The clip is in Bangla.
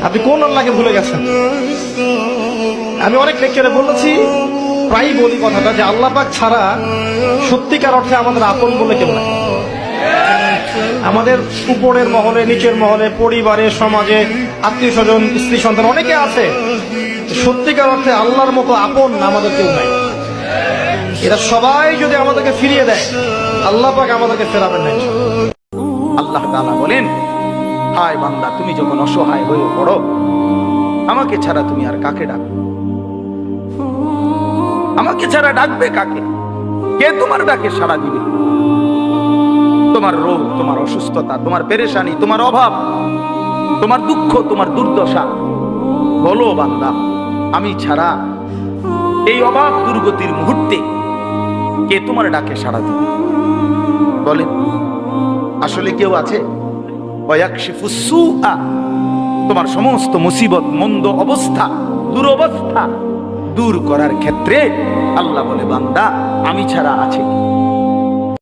আপনি কোন আল্লাহকে ভুলে গেছেন? আমি অনেক লেকচারে বলেছি, প্রায় বলি কথাটা, যে আল্লাহ পাক ছাড়া সত্যিকার অর্থে আমাদের আপন বলে কেউ নাই। আমাদের উপরের মহলে, নিচের মহলে, পরিবারে, সমাজে, আত্মীয় স্বজন, স্ত্রী সন্তান অনেকে আছে, সত্যিকার অর্থে আল্লাহর মতো আপন আমাদের কেউ নাই। এরা সবাই যদি আমাদেরকে ফিরিয়ে দেয়, আল্লাহ পাক আমাদেরকে ফেরাবেন না। আল্লাহ তাআলা বলেন, হায় বান্দা, তুমি যখন অসহায় হয়ে পড়ো, আমাকে ছাড়া তুমি আর কাকে ডাকবে? আমাকে ছাড়া ডাকবে কাকে? কে তোমার ডাকে সাড়া দিবে? তোমার রোগ, তোমার অসুস্থতা, তোমার পেরেশানি, তোমার অভাব, তোমার দুঃখ, তোমার দুর্দশা, বলো বান্দা, আমি ছাড়া এই অভাব দুর্গতির মুহূর্তে কে তোমার ডাকে সাড়া দিবে? বলেন, আসলে কেউ আছে? ওয়াকশিফুস সুআ, তোমার সমস্ত মুসিবত, মন্দ অবস্থা, দুরবস্থা দূর করার ক্ষেত্রে আল্লাহ বলে, বান্দা, আমি ছাড়া আছে?